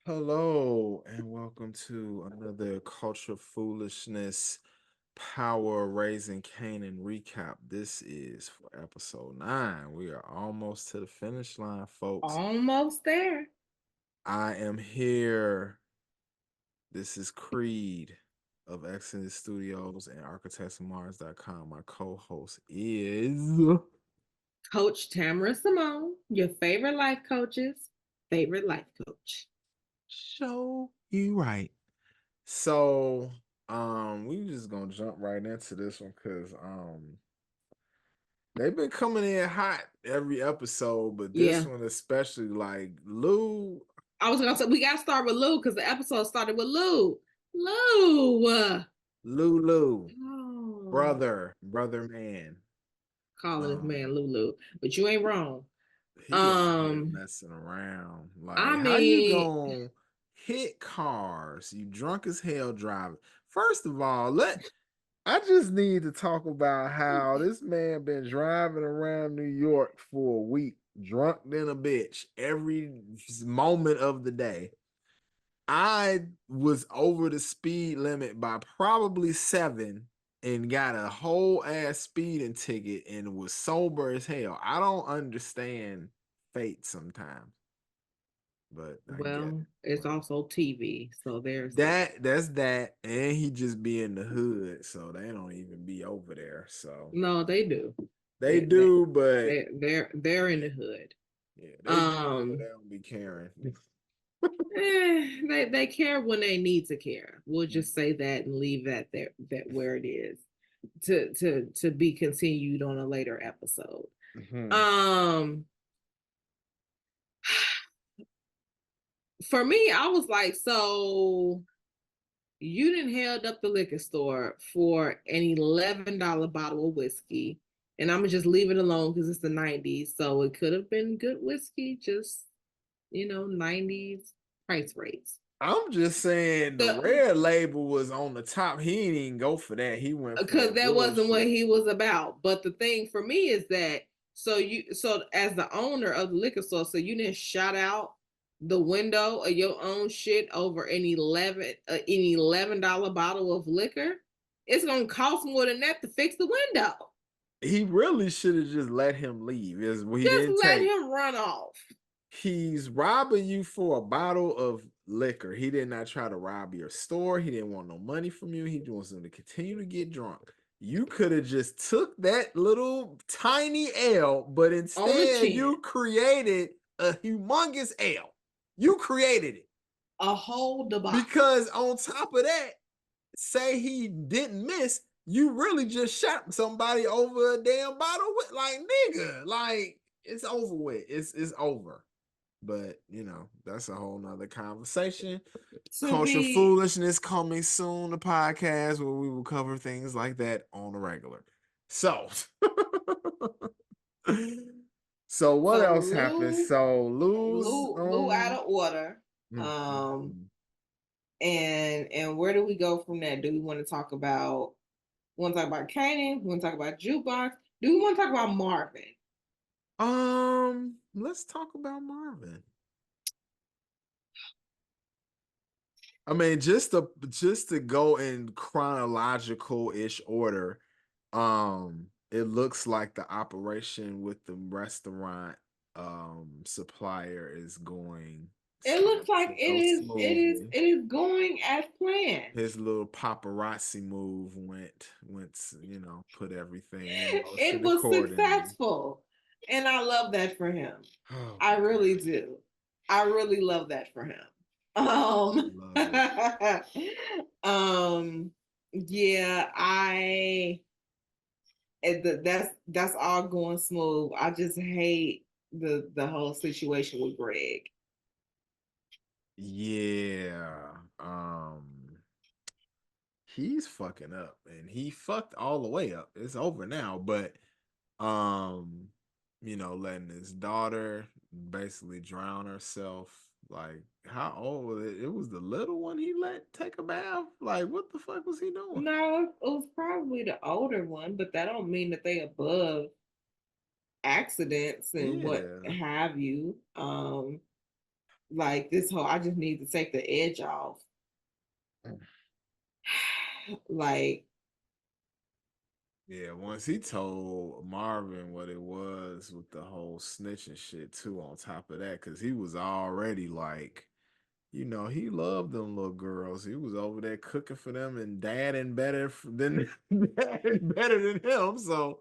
Hello and welcome to another Culture Foolishness Power Raising Kanan recap. This is for episode 9. We are almost to the finish line, folks. Almost there. I am here. This is Creed of Exodus Studios and ArchitectsOfMars.com. My co-host is Coach Tamara Simone, your favorite life coach's favorite life coach. Show You Right. So, we just gonna jump right into this one because they've been coming in hot every episode, but this Yeah. one especially, like Lou, I was gonna say we gotta start with Lou because the episode started with Lou. Lou. Lou, Oh, brother man. calling this Um, man Lulu. But you ain't wrong. he out here Um, messing around. I Like, how you mean, gonna hit cars? You drunk as hell driving. First of all, I just need to talk about how this man been driving around New York for a week, drunk than a bitch, every moment of the day. I was over the speed limit by probably 7 and got a whole ass speeding ticket and was sober as hell. I don't understand fate sometimes, but I get well, it. it's also TV, so there's that. That's that, and he just be in the hood, so they don't even be over there. So No, they do. they They they do, but they're in the hood. yeah, they do, but they Um, don't be caring. they care when they need to care. We'll just say that and leave that there, that where it is to be continued on a later episode. Mhm. Um, for me, I was like, so you didn't held up the liquor store for an $11 bottle of whiskey, and I'm gonna just leave it alone because it's the '90s, so it could have been good whiskey, just '90s price rates. I'm just saying the The red label was on the top. He didn't even go for that. He went for because that that wasn't what bullshit. he was about. But the thing for me is that so as the owner of the liquor store, so you didn't shout out the window of your own shit over an $11 bottle of liquor. It's gonna cost more than that to fix the window. He really should have just let him leave. Is he Just didn't let take. him run off. He's robbing you for a bottle of liquor. He did not try to rob your store. He didn't want no money from you. He wants them to continue to get drunk. You could have just took that little tiny L, but On the instead chin. you created a humongous L. You created it. A whole debacle. Because on top of that, say he didn't miss, you really just shot somebody over a damn bottle with, like, nigga, like, it's over with. It's over. But that's a whole nother conversation. To Culture be Foolishness coming soon, the podcast where we will cover things like that on the regular. So so what so else happened? So lose Lou out of order. mm, mm, Um mm. and where do we go from there? Do we want to talk about Kanan? We want to talk about Jukebox? Do we want to talk about Marvin? Let's talk about Marvin. I mean, just to go in chronological ish order, it looks like the operation with the restaurant supplier is going It looks like to go smoothly. it is going as planned. His little paparazzi move went, put everything in It motion was accordingly. successful. And I love that for him. Oh I my really god. do. I really love that for him. Love it. Um yeah, that's all going smooth. I just hate the whole situation with Greg. Yeah. He's fucking up and he fucked all the way up. It's over now, but um letting his daughter basically drown herself. Like, how old was it? It was the little one he let take a bath. Like, what the fuck was he doing? No, it was probably the older one, but that don't mean that they above accidents and what Yeah. have you. Like this whole, I just need to take the edge off. Like, yeah, once he told Marvin what it was with the whole snitching shit too, on top of that, because he was already like, he loved them little girls. He was over there cooking for them, and dad and better than dad and better than him. So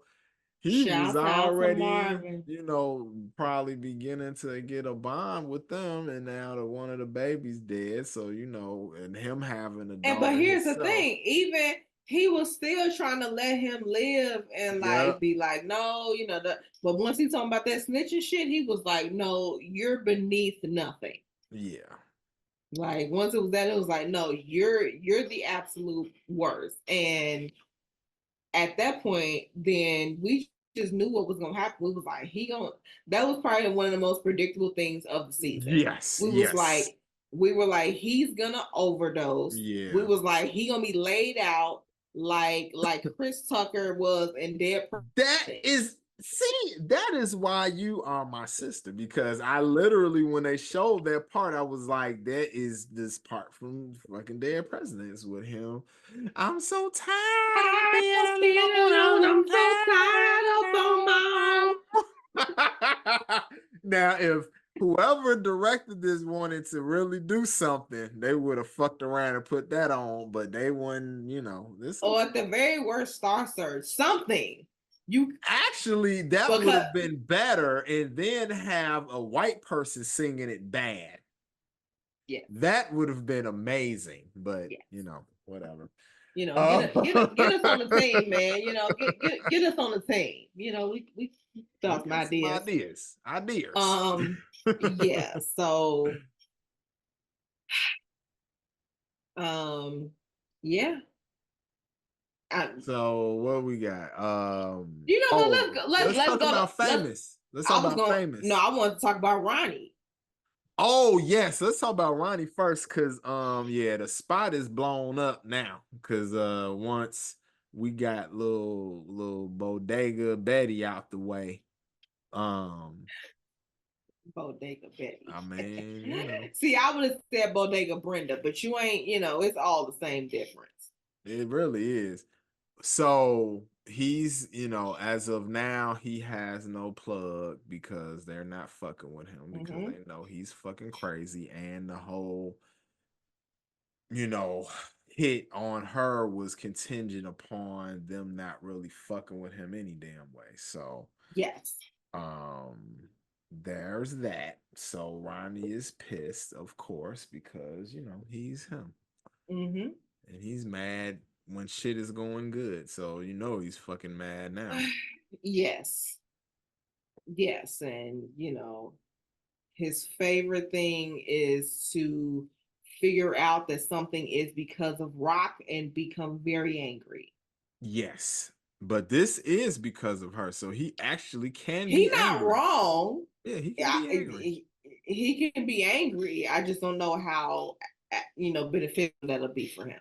he was shout out to already, Marvin. probably beginning to get a bond with them. And now that one of the babies dead, so and him having a And but daughter here's the himself. thing, even he was still trying to let him live and Yeah, like be like, no, but once he talking about that snitching shit, he was like, no, you're beneath nothing. yeah, Like once it was that, it was like, no, you're the absolute worst. And at that point, then we just knew what was gonna happen. We was like, that was probably one of the most predictable things of the season. yes, We was yes, like, he's gonna overdose. We yeah. was like, he gonna be laid out like Chris Tucker was in Dead Presidents. That is why you are my sister, because I literally, when they showed that part, I was like, that is this part from fucking Dead Presidents with him. I'm so tired of being Tired of being alone. alone. I'm so tired of FOMO. Now, if whoever directed this wanted to really do something, they would have fucked around and put that on, but they wouldn't, this Or okay. at the very worst, Star Search. Something. You Actually, that would because have been better, and then have a white person singing it bad. yeah. That would have been amazing, but Yeah. whatever. Get us on the team, man. Get us on the team. We We thought some got some ideas. ideas. Yeah. So, yeah. So what we got? But Oh, let's let's talk go to about famous. Let's talk I was about going. No, famous. I want to talk about Ronnie. Oh yes, let's talk about Ronnie first, because yeah, the spot is blown up now, because once we got little bodega Betty out the way, um Bodega Betty. I mean, See, I would have said Bodega Brenda, but you ain't. It's all the same difference. it really is. So he's, as of now, he has no plug because they're not fucking with him, because Mm-hmm. they know he's fucking crazy, and the whole, you know, hit on her was contingent upon them not really fucking with him any damn way. So, Yes. there's that. So Ronnie is pissed, of course, because he's him. Mm-hmm. And he's mad when shit is going good. So he's fucking mad now. Yes. Yes. And his favorite thing is to figure out that something is because of Rock and become very angry. Yes. But this is because of her. So he actually can He's be not angry. wrong. Yeah, he can Yeah, be angry. he can be angry. I just don't know how beneficial that'll be for him.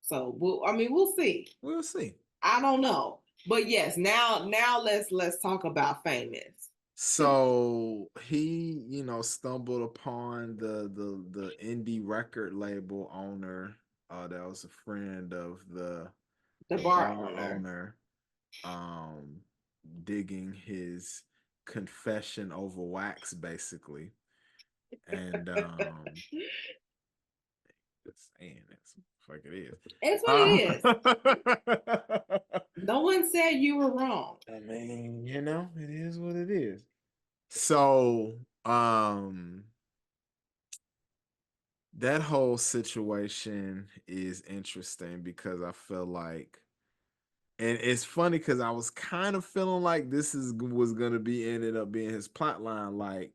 So we'll see. We'll see. I don't know, but yes, now let's talk about famous. So he, stumbled upon the indie record label owner. That was a friend of The the bar bar owner. owner, um, digging his confession over wax, basically. And just saying that's like it is. It's what it is. No one said you were wrong. I mean, it is what it is. So, that whole situation is interesting, because I feel like, and it's funny because I was kind of feeling like this was gonna be ended up being his plot line. Like,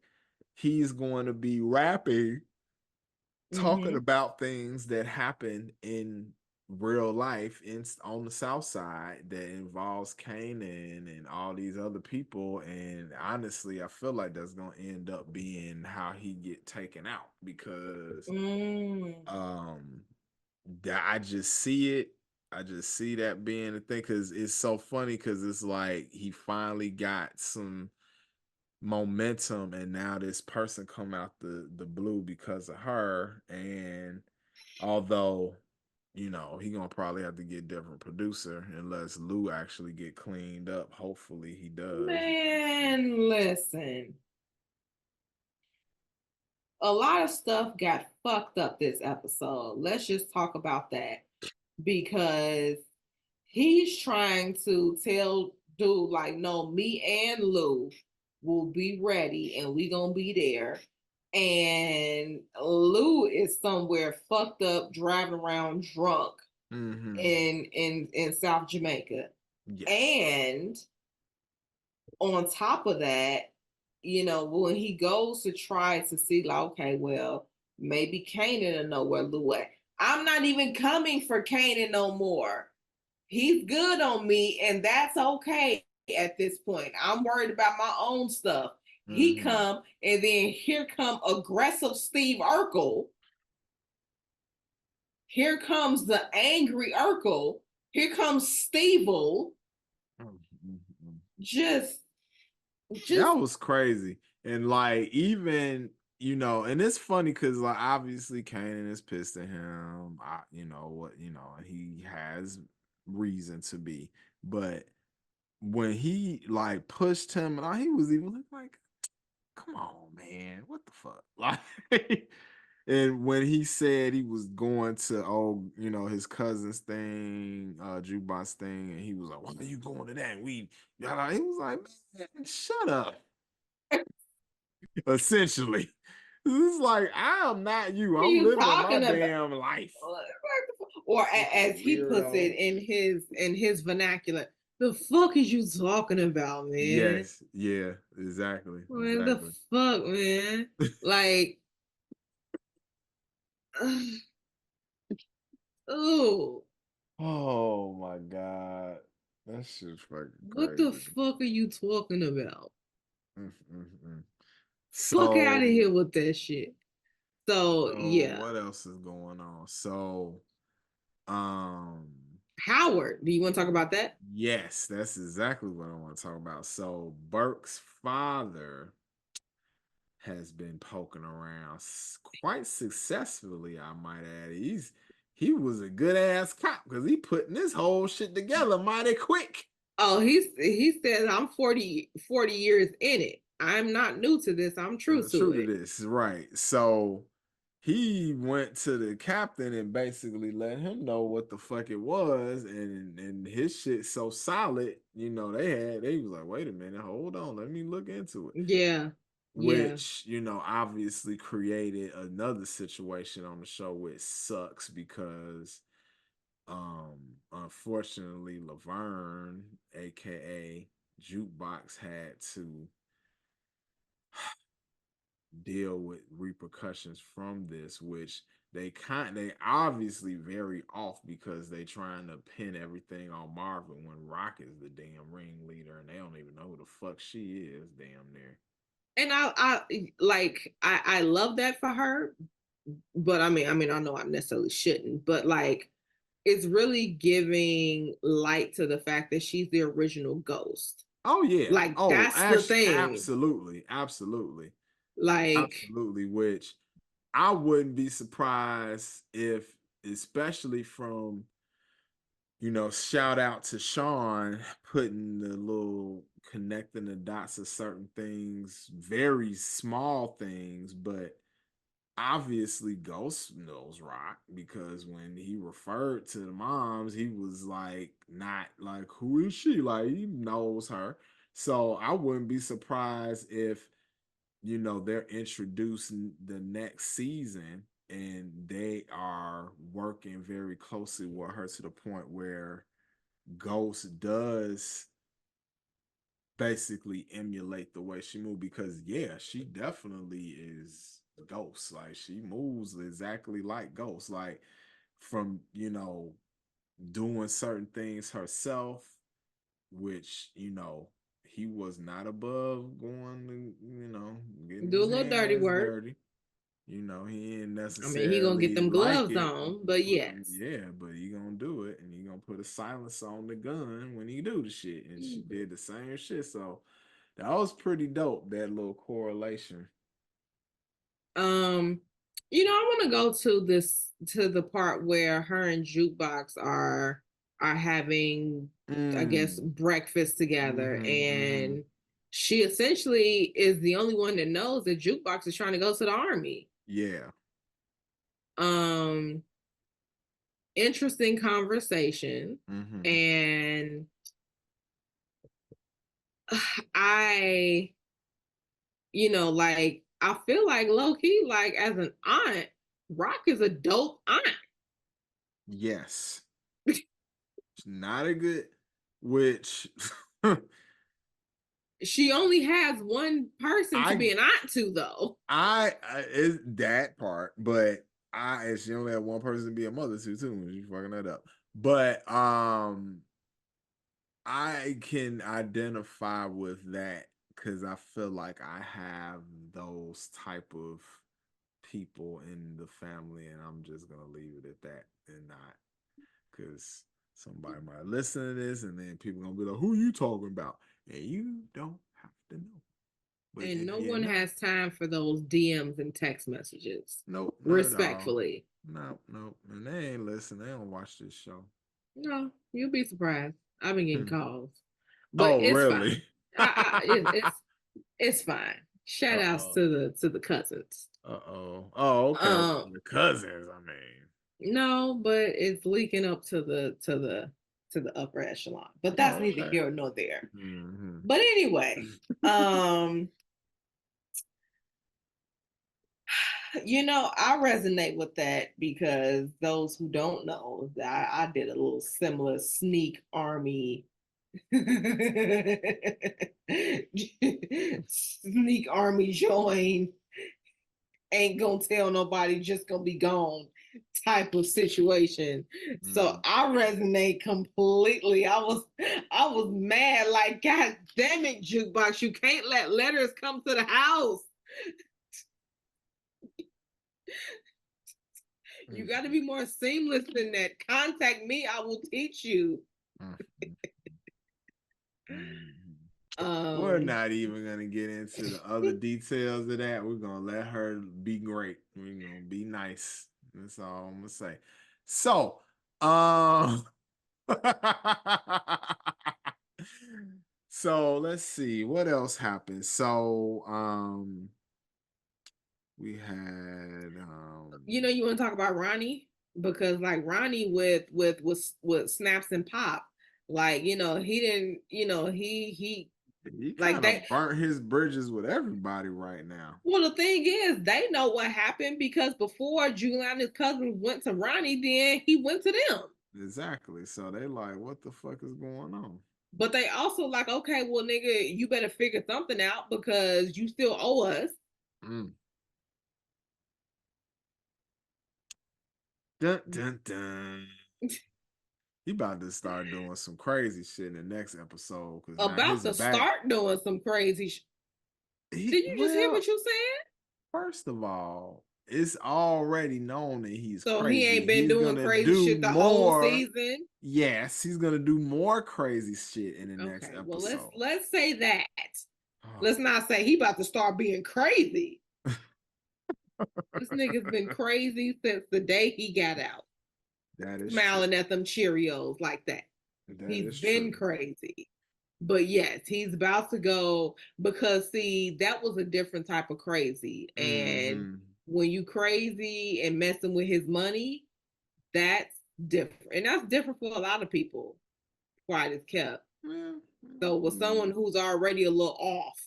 he's going to be rapping, talking Mm-hmm. about things that happen in real life on the South Side that involves Kanan and all these other people. And honestly, I feel like that's gonna end up being how he get taken out, because I just see it. I just see that being the thing, because it's so funny, because it's like he finally got some momentum, and now this person come out the blue because of her. And although, he gonna probably have to get different producer unless Lou actually get cleaned up. Hopefully he does. Man, listen. A lot of stuff got fucked up this episode. Let's just talk about that. Because he's trying to tell dude, like, no, me and Lou will be ready and we gonna be there. And Lou is somewhere fucked up, driving around drunk in South Jamaica. Yes. And on top of that, when he goes to try to see, like, okay, well, maybe Kanan will know where Lou at. I'm not even coming for Kanan no more. He's good on me, and that's okay at this point. I'm worried about my own stuff. He come, and then here come aggressive Steve Urkel. Here comes the angry Urkel. Here comes Stevel. Just that was crazy. And like, even, and it's funny because, like, obviously Kanan is pissed at him. And he has reason to be. But when he like pushed him, and he was even like, come on, man, what the fuck? Like, and when he said he was going to, his cousin's thing, jukebox thing, and he was like, why are you going to that? He was like, man, shut up. Essentially. It's like, I am not you. I'm living my damn life. Or as he puts it in his vernacular, the fuck is you talking about, man? Yes, yeah, exactly. Man, the fuck, man? Like, oh my god, that's just fucking crazy. What the fuck are you talking about? Fuck out of here with that shit. So yeah, what else is going on? So, Howard, do you want to talk about that? Yes, that's exactly what I want to talk about. So Burke's father has been poking around quite successfully, I might add. He was a good ass cop because he putting this whole shit together mighty quick. Oh, he says I'm 40 years in it. I'm not new to this. I'm true to this, right? So he went to the captain and basically let him know what the fuck it was, and his shit so solid, they was like, wait a minute, hold on, let me look into it. Yeah. Which, obviously created another situation on the show, which sucks because unfortunately Laverne, aka Jukebox, had to deal with repercussions from this, which they obviously very off because they trying to pin everything on Marvin when Rock is the damn ringleader and they don't even know who the fuck she is, damn near. And I love that for her, but I mean I know I necessarily shouldn't, but like, it's really giving light to the fact that she's the original Ghost. Oh yeah, like that's the thing. Absolutely, which I wouldn't be surprised if, especially from, shout out to Sean putting the little connecting the dots of certain things, very small things, but obviously Ghost knows Rock because when he referred to the moms, he was like, not like, who is she? Like, he knows her. So I wouldn't be surprised if, they're introducing the next season and they are working very closely with her to the point where Ghost does basically emulate the way she moves, because yeah, she definitely is Ghost. Like, she moves exactly like Ghost, like from doing certain things herself, which he was not above going to getting do a little dirty work. dirty. He ain't necessarily. I mean, he gonna get them gloves on, but yes. Yeah, but he gonna do it, and he gonna put a silence on the gun when he do the shit. And she did the same shit. So That was pretty dope, that little correlation. I want to go to the part where her and Jukebox are having, I guess, breakfast together, and she essentially is the only one that knows that Jukebox is trying to go to the army. Yeah. Interesting conversation, and I, like, I feel like low key, like, as an aunt, Rock is a dope aunt. Yes. It's not a good, which she only has one person to be an aunt to, though. Is that part, but she only had one person to be a mother to too. She's fucking that up. But I can identify with that because I feel like I have those type of people in the family, and I'm just gonna leave it at that and not, because somebody might listen to this and then people gonna be like, "Who are you talking about?" And you don't have to know. But and no one has time for those DMs and text messages. Nope, respectfully. Nope. And they ain't listen. They don't watch this show. No, you'll be surprised. I've been getting calls, but it's really fine. It's fine. Shout outs to the cousins. Oh, okay. The cousins. I mean, no, but it's leaking up to the upper echelon. But that's neither here nor there. But anyway, I resonate with that because those who don't know, I did a little similar sneak army sneak army join, ain't gonna tell nobody, just gonna be gone type of situation. So I resonate completely. I was mad, like, God damn it, Jukebox, you can't let letters come to the house. You got to be more seamless than that. Contact me, I will teach you. We're not even gonna get into the other details of that. We're gonna let her be great. We're gonna be nice. That's all I'm gonna say. So, so let's see what else happened. So, we had you want to talk about Ronnie, because like Ronnie with Snaps and Pop, like, he didn't, he like they burnt his bridges with everybody right now. Well, the thing is, they know what happened, because before Juliana's cousins went to Ronnie, then he went to them. Exactly. So they like, what the fuck is going on? But they also like, okay, well, nigga, you better figure something out because you still owe us. Dun dun dun. He about to start doing some crazy shit in the next episode. About to start doing some crazy shit. Did you just hear what you said? First of all, it's already known that he's crazy. So he ain't been doing crazy shit the whole season? Yes, he's gonna do more crazy shit in the next episode. Well, let's say that. Let's not say he about to start being crazy. This nigga's been crazy since the day he got out. That is smiling true. At them Cheerios like that. He's been crazy. But yes, he's about to go, because see, that was a different type of crazy. And when you crazy and messing with his money, that's different. And that's different for a lot of people. Quiet is kept. So with someone who's already a little off,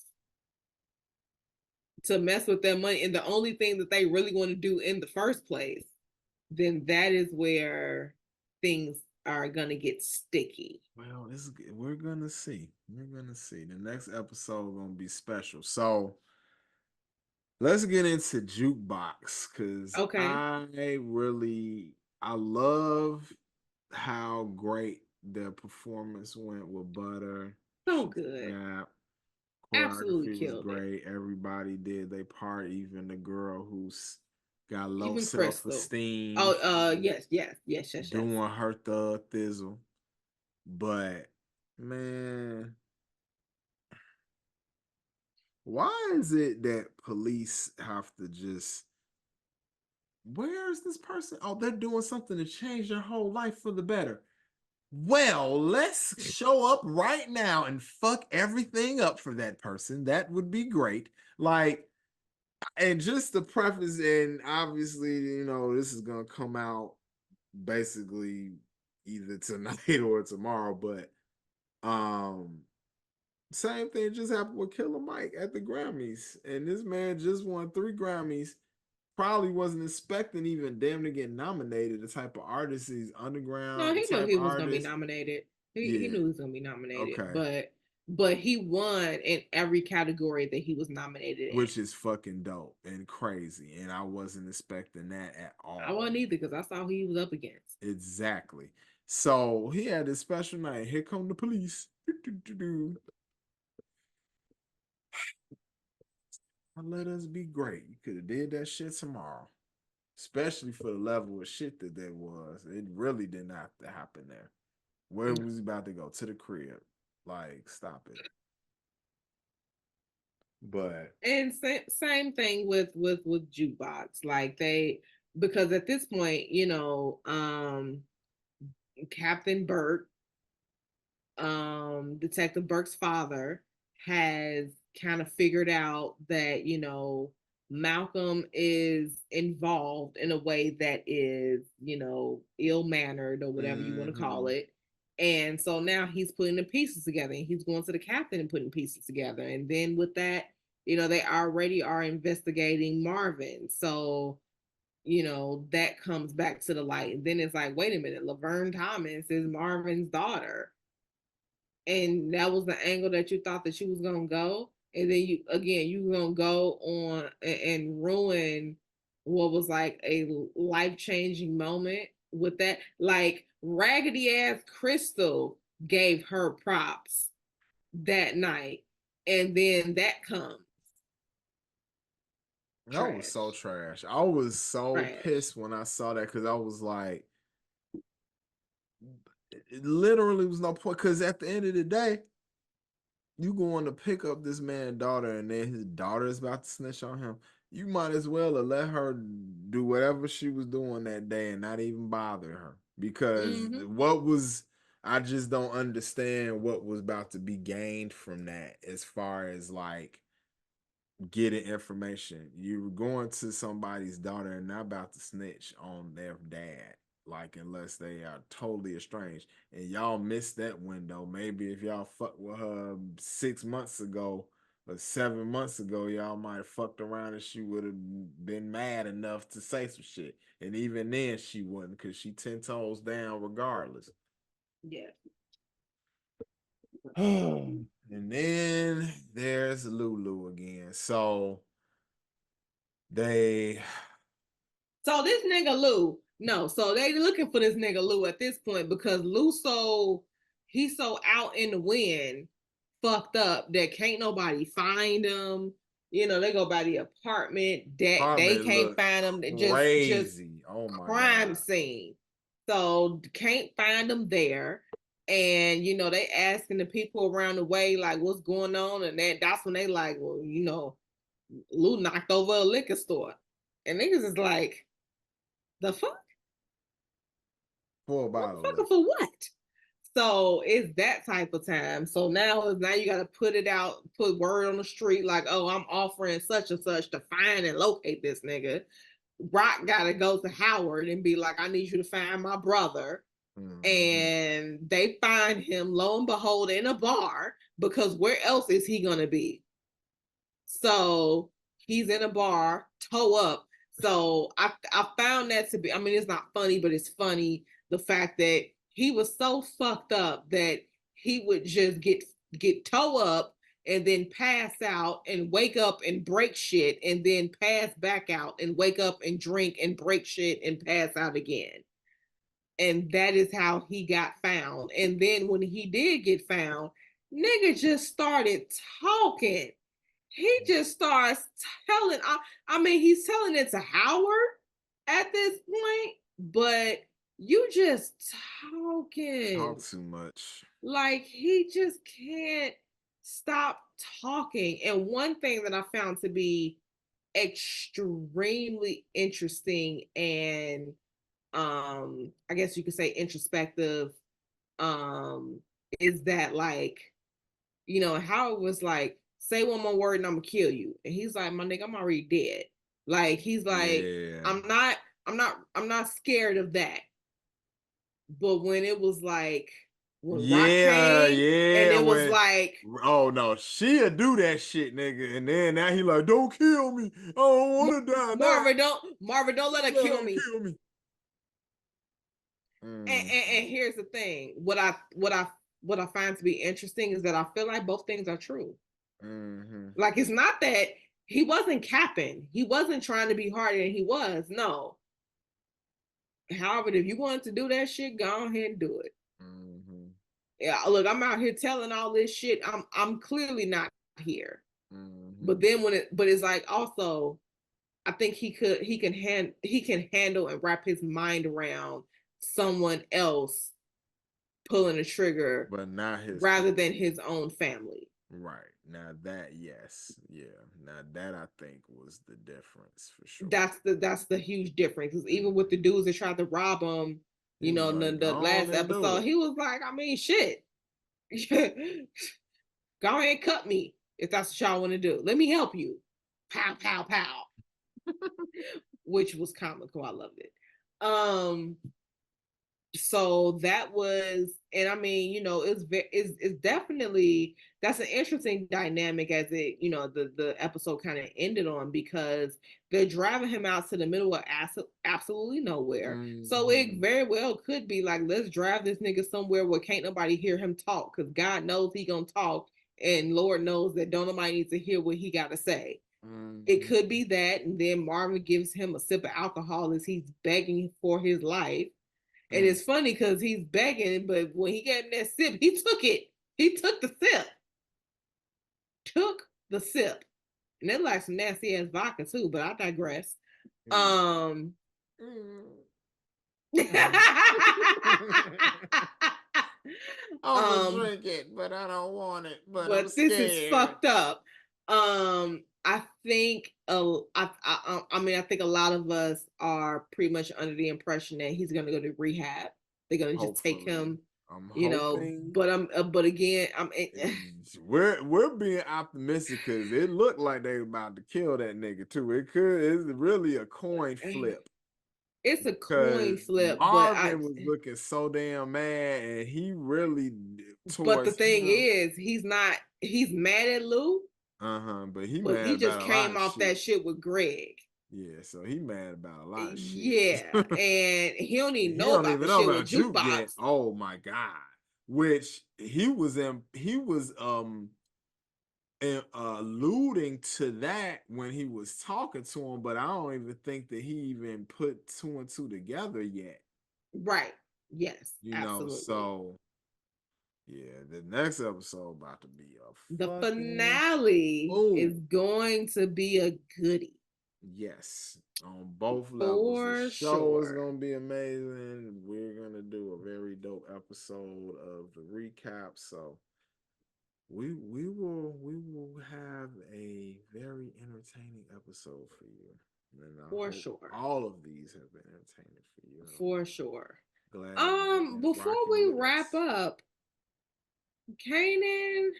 to mess with their money, and the only thing that they really want to do in the first place, then that is where things are gonna get sticky. Well, we're gonna see. We're gonna see. The next episode gonna be special. So let's get into Jukebox, because I love how great their performance went with Butter. So good. Yeah. Absolutely killed great. Everybody did their part, even the girl who's got low self-esteem. Yes. Doing her thug thizzle. But man, Why is it that police have to just, where is this person? Oh, they're doing something to change their whole life for the better. Well, let's show up right now and fuck everything up for that person. That would be great. Like, and just to preface, and obviously, this is gonna come out basically either tonight or tomorrow, but same thing just happened with Killer Mike at the Grammys. And this man just won 3 Grammys. Probably wasn't expecting even damn to get nominated. The type of artist he's, No, underground he knew type he was gonna be artist. nominated. He Yeah. knew he was gonna be nominated, Okay. but he won in every category that he was nominated in. Which is fucking dope and crazy. And I wasn't expecting that at I all. wasn't either because I saw who he was up against. Exactly. So he had this special night. Here come the police. Let us be great. You could have did that shit tomorrow. Especially for the level of shit that there was. It really didn't have to happen there. Where was he about to go? To the crib. Like, stop it. But And same thing with jukebox. Like because at this point, Captain Burke, Detective Burke's father, has kind of figured out that, Malcolm is involved in a way that is, ill mannered or whatever you want to call it. And so now he's putting the pieces together and he's going to the captain and putting pieces together. And then with that, they already are investigating Marvin. So, that comes back to the light. And then it's like, wait a minute, Laverne Thomas is Marvin's daughter. And that was the angle that you thought that you was gonna go. And then you gonna go on and ruin what was like a life-changing moment with that. Like raggedy ass Crystal gave her props that night. And then that comes. that was so trash. I was so Trash. pissed when I saw that because I was like, it literally was no point. Because at the end of the day, you going to pick up this man's daughter, and then his daughter is about to snitch on him. You might as well have let her do whatever she was doing that day and not even bother her. Because what was, I just don't understand what was about to be gained from that as far as like getting information. You're going to somebody's daughter and not about to snitch on their dad, like unless they are totally estranged. And y'all missed that window. Maybe if y'all fucked with her 6 months ago or 7 months ago, y'all might have fucked around and she would have been mad enough to say some shit. And even then she wouldn't, because she 10 toes down regardless. Yeah. And then there's Lulu again. So this nigga Lou, no, so they looking for this nigga Lou at this point because he's so out in the wind, fucked up that can't nobody find him. They go by the apartment that they can't find him. Just oh my crime God. scene. So can't find them there. And they asking the people around the way like what's going on, and that's when they like, well, Lou knocked over a liquor store. And niggas is like, the fuck? For a bottle. For what? So it's that type of time. So now you got to put word on the street like, oh, I'm offering such and such to find and locate this nigga. Rock got to go to Howard and be like, I need you to find my brother. And they find him, lo and behold, in a bar, because where else is he going to be? So he's in a bar, toe up. So I found that to be, I mean, it's not funny, but it's funny the fact that he was so fucked up that he would just get toe up and then pass out and wake up and break shit and then pass back out and wake up and drink and break shit and pass out again. And that is how he got found. And then when he did get found, nigga just started talking. He just starts telling. I mean, he's telling it to Howard at this point, but you just talking. Talk too much. Like he just can't stop talking. And one thing that I found to be extremely interesting and I guess you could say introspective, is that, like, you know, how it was like, say one more word and I'm gonna kill you. And he's like, my nigga, I'm already dead. Like, he's like, Yeah. I'm not scared of that. But when it was like, when Rock Yeah, came and it was like, oh no, she'll do that shit, nigga. And then now he like, don't kill me. I don't want to die now. Marvin, don't let her Let kill her me. kill me. And here's the thing: what I find to be interesting is that I feel like both things are true. Like, it's not that he wasn't capping, he wasn't trying to be harder than he was. No. However, if you wanted to do that shit, go ahead and do it. Yeah, look, I'm out here telling all this shit. I'm clearly not here. But then but it's like, also, I think he can handle and wrap his mind around someone else pulling a trigger, but not his rather than his own family. Right. Now that, yes. Yeah. Now that, I think, was the difference for sure. That's the huge difference. Because even with the dudes that tried to rob him, you know, like, the last episode, he was like, I mean, shit. Go ahead and cut me if that's what y'all want to do. Let me help you. Pow, pow, pow. Which was comical. I loved it. So that was, and I mean, you know, it's definitely, that's an interesting dynamic, as it, you know, the episode kind of ended on, because they're driving him out to the middle of absolutely nowhere. So it very well could be like, let's drive this nigga somewhere where can't nobody hear him talk, because God knows he gonna talk, and Lord knows that don't nobody needs to hear what he got to say. It could be that, and then Marvin gives him a sip of alcohol as he's begging for his life. And it's funny because he's begging, but when he got in that sip, he took it. He took the sip. Took the sip. And it like some nasty ass vodka too, but I digress. I'm gonna drink it, but I don't want it. But I'm scared. This is fucked up. I think I mean, I think a lot of us are pretty much under the impression that he's gonna go to rehab. They're gonna just take him, you know. But again, we're being optimistic because it looked like they were about to kill that nigga too. It's really a coin flip. It's a coin flip. Marvin was looking so damn mad, and he really. But the thing is, he's mad at Lou. But he just came off that shit with Greg. Yeah, so he mad about a lot of shit. Yeah, and he don't even know about the shit with Jukebox. Oh my god! Which he was alluding to that when he was talking to him, but I don't even think that he even put two and two together yet. Right. Yes. You absolutely. know, so yeah, the next episode about to be the finale is going to be a goodie. Yes, on both levels. The show is gonna be amazing. We're gonna do a very dope episode of the recap. So we will have a very entertaining episode for you. And for sure. All of these have been entertaining for you. For sure. Glad before we wrap up, Kanan,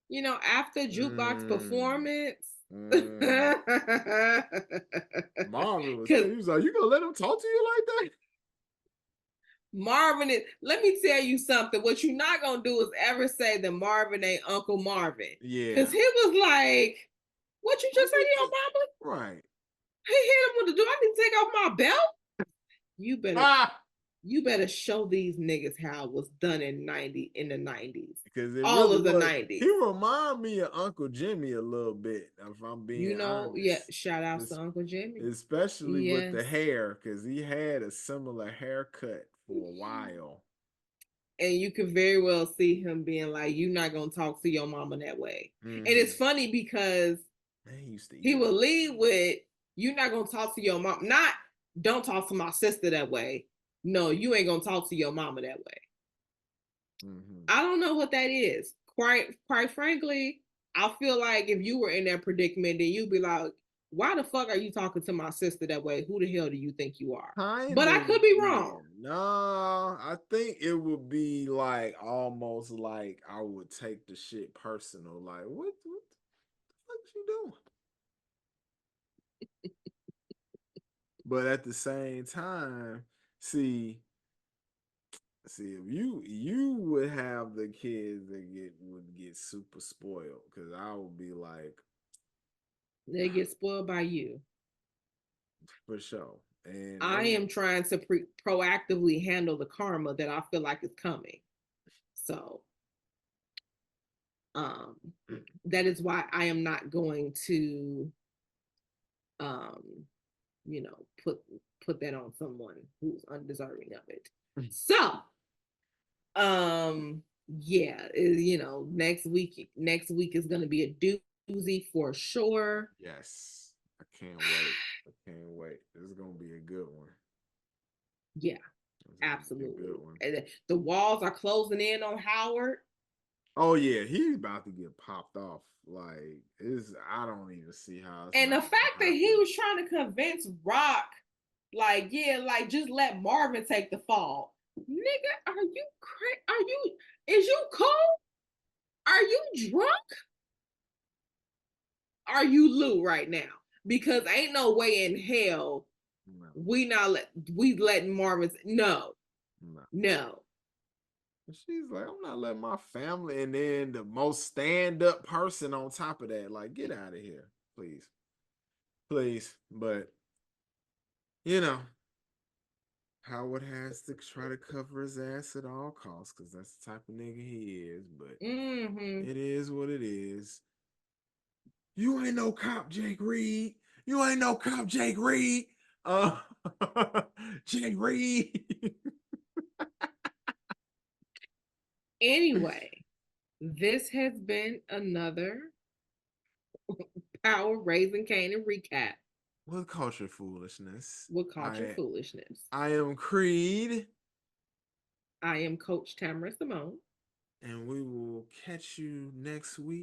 you know, after Jukebox performance, Marvin was he was like, you gonna let him talk to you like that? Marvin is, let me tell you something. What you're not gonna do is ever say that Marvin ain't Uncle Marvin. Yeah. Because he was like, what you just say to your mama? Right. He hit him with the, do I need to take off my belt? You better show these niggas how it was done in the 90s. Because all of the 90s. He remind me of Uncle Jimmy a little bit, if I'm being honest. Yeah, shout out to Uncle Jimmy. Especially with the hair, because he had a similar haircut for a while. And you could very well see him being like, you're not going to talk to your mama that way. And it's funny because he would lead with, you're not going to talk to your mom. Not, don't talk to my sister that way. No, you ain't going to talk to your mama that way. I don't know what that is. quite frankly, I feel like if you were in that predicament, then you'd be like, why the fuck are you talking to my sister that way? Who the hell do you think you are? Kind But I of, could be yeah. wrong. No, I think it would be like almost like I would take the shit personal. Like, what the fuck you doing? But at the same time, see, if you would have the kids that would get super spoiled, because I would be like, They get spoiled by you. for sure. And I am trying to proactively handle the karma that I feel like is coming. So, um, that is why I am not going to, um, you know, put that on someone who's undeserving of it. So, yeah, you know, next week is going to be a doozy for sure. yes, I can't wait. I can't wait. This is gonna be a good one. Yeah, It's gonna be a absolutely. good one. And the walls are closing in on Howard. Oh yeah, he's about to get popped off. Like, is I don't even see how it's And the not fact that gonna he happen. was trying to convince Rock, like, yeah, like just let Marvin take the fall. Nigga, are you crazy? Is you cool? Are you drunk? Are you Lou right now? Because ain't no way in hell No, we letting Marvin. No, no. no. And she's like, I'm not letting my family, and then the most stand-up person on top of that. Like, get out of here, please. Please. But you know, Howard has to try to cover his ass at all costs, because that's the type of nigga he is. But it is what it is. You ain't no cop, Jake Reed. You ain't no cop, Jake Reed. Uh, Jake Reed. Anyway, this has been another Power Raising Kanan recap With culture foolishness. with Culture Foolishness. I am Creed. I am Coach Tamara Simone. And we will catch you next week.